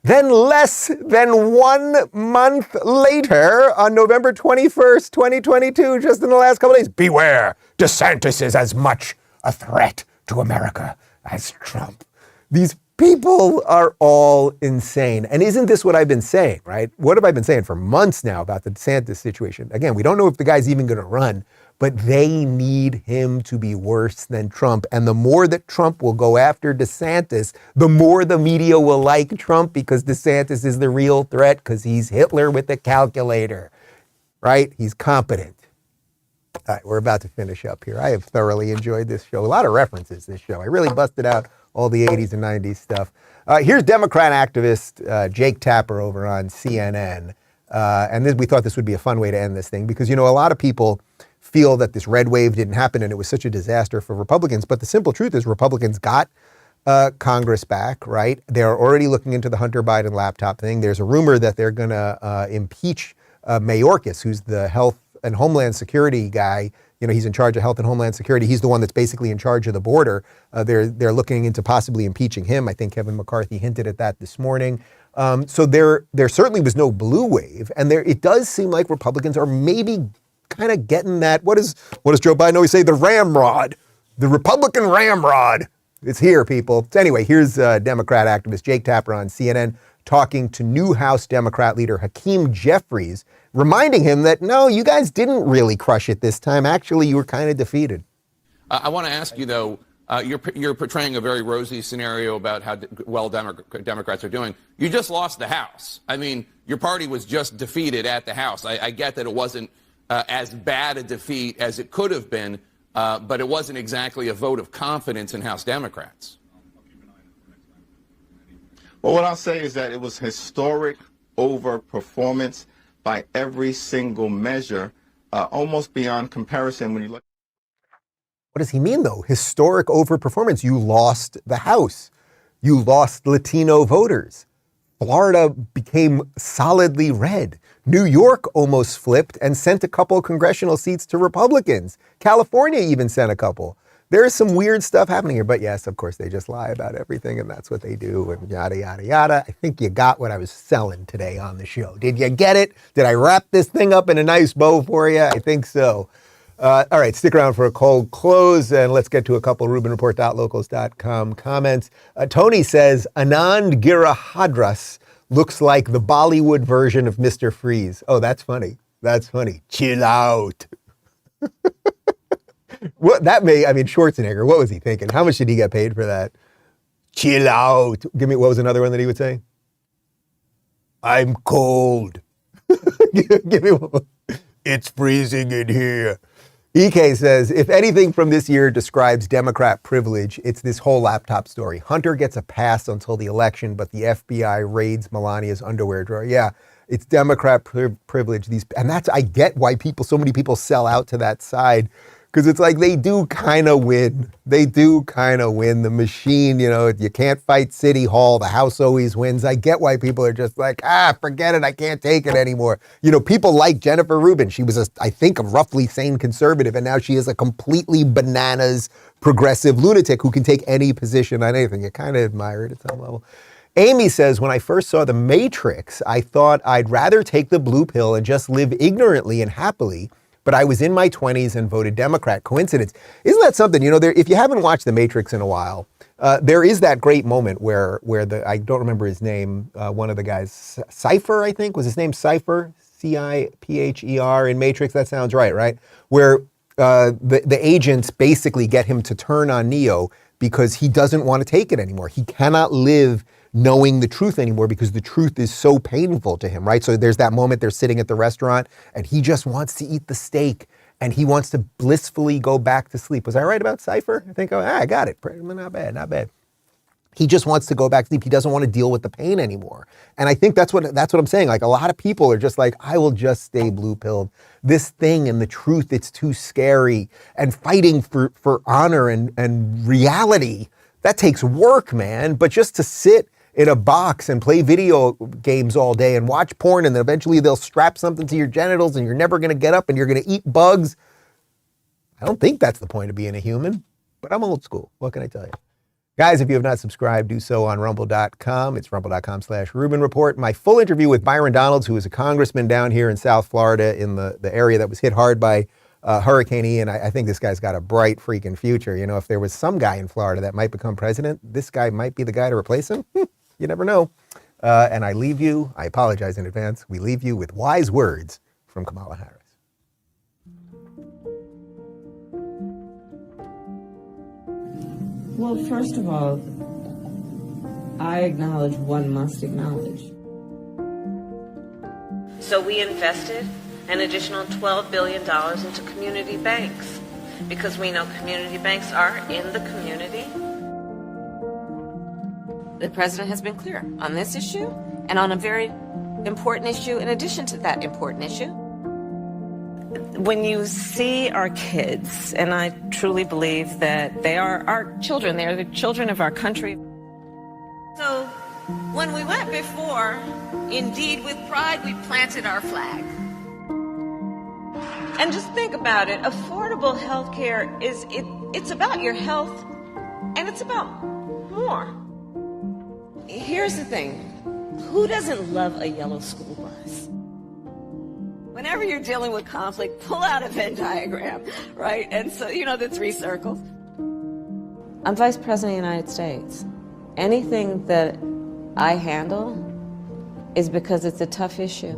Then less than 1 month later, on November 21st, 2022, just in the last couple of days, beware, DeSantis is as much a threat to America as Trump. These people are all insane. And isn't this what I've been saying, right? What have I been saying for months now about the DeSantis situation? Again, we don't know if the guy's even going to run, but they need him to be worse than Trump. And the more that Trump will go after DeSantis, the more the media will like Trump, because DeSantis is the real threat, because he's Hitler with the calculator, right? He's competent. All right, we're about to finish up here. I have thoroughly enjoyed this show. A lot of references this show. I really busted out all the 80s and 90s stuff. Here's Democrat activist Jake Tapper over on CNN. And we thought this would be a fun way to end this thing, because, a lot of people feel that this red wave didn't happen and it was such a disaster for Republicans. But the simple truth is Republicans got Congress back, right? They're already looking into the Hunter Biden laptop thing. There's a rumor that they're going to impeach Mayorkas, who's the health and homeland security guy. You know, he's in charge of health and homeland security. He's the one that's basically in charge of the border. They're looking into possibly impeaching him. I think Kevin McCarthy hinted at that this morning. So there certainly was no blue wave, and it does seem like Republicans are maybe kind of getting that. What does Joe Biden always say? The ramrod, the Republican ramrod. It's here, people. So anyway, here's Democrat activist Jake Tapper on CNN talking to new House Democrat leader Hakeem Jeffries, reminding him that, no, you guys didn't really crush it this time. Actually, you were kind of defeated. I want to ask you, though, you're portraying a very rosy scenario about how well Democrats are doing. You just lost the House. I mean, your party was just defeated at the House. I get that it wasn't as bad a defeat as it could have been, but it wasn't exactly a vote of confidence in House Democrats. Well, what I'll say is that it was historic overperformance by every single measure, almost beyond comparison when you look. What does he mean, though? Historic overperformance. You lost the House. You lost Latino voters. Florida became solidly red. New York almost flipped and sent a couple of congressional seats to Republicans. California even sent a couple. There is some weird stuff happening here. But yes, of course, they just lie about everything, and that's what they do, and yada, yada, yada. I think you got what I was selling today on the show. Did you get it? Did I wrap this thing up in a nice bow for you? I think so. All right, stick around for a cold close, and let's get to a couple RubinReport.locals.com comments. Tony says, Anand Girahadras looks like the Bollywood version of Mr. Freeze. Oh, that's funny. That's funny. Chill out. Schwarzenegger, what was he thinking? How much did he get paid for that? Chill out. Give me, what was another one that he would say? I'm cold. Give me one. It's freezing in here. EK says, if anything from this year describes Democrat privilege, it's this whole laptop story. Hunter gets a pass until the election, but the FBI raids Melania's underwear drawer. Yeah, it's Democrat privilege. I get why so many people sell out to that side, because it's like they do kind of win. They do kind of win. The machine, you can't fight City Hall. The House always wins. I get why people are just like, forget it. I can't take it anymore. People like Jennifer Rubin. She was, I think, a roughly sane conservative, and now she is a completely bananas progressive lunatic who can take any position on anything. You kind of admire it at some level. Amy says, when I first saw The Matrix, I thought I'd rather take the blue pill and just live ignorantly and happily, but I was in my 20s and voted Democrat. Coincidence. Isn't that something? If you haven't watched The Matrix in a while, there is that great moment where I don't remember his name, one of the guys, Cypher, I think, was his name Cypher, Cipher in Matrix? That sounds right? Where the agents basically get him to turn on Neo because he doesn't want to take it anymore. He cannot live knowing the truth anymore because the truth is so painful to him, right? So there's that moment they're sitting at the restaurant and he just wants to eat the steak and he wants to blissfully go back to sleep. Was I right about Cypher? I think, I got it. Not bad. He just wants to go back to sleep. He doesn't want to deal with the pain anymore. And I think that's what I'm saying. Like, a lot of people are just like, I will just stay blue-pilled. This thing and the truth, it's too scary. And fighting for honor and reality, that takes work, man. But just to sit in a box and play video games all day and watch porn, and then eventually they'll strap something to your genitals and you're never going to get up and you're going to eat bugs. I don't think that's the point of being a human, but I'm old school. What can I tell you? Guys, if you have not subscribed, do so on rumble.com. It's rumble.com/Rubin Report. My full interview with Byron Donalds, who is a congressman down here in South Florida in the area that was hit hard by Hurricane Ian. I think this guy's got a bright freaking future. If there was some guy in Florida that might become president, this guy might be the guy to replace him. You never know. And I apologize in advance, we leave you with wise words from Kamala Harris. Well, first of all, I acknowledge one must acknowledge. So we invested an additional $12 billion into community banks because we know community banks are in the community. The president has been clear on this issue and on a very important issue in addition to that important issue. When you see our kids, and I truly believe that they are our children, they are the children of our country. So when we went before, indeed with pride, we planted our flag. And just think about it. Affordable health care it's about your health, and it's about more. Here's the thing. Who doesn't love a yellow school bus? Whenever you're dealing with conflict, pull out a Venn diagram, right? And so, you know, the 3 circles. I'm Vice President of the United States. Anything that I handle is because it's a tough issue.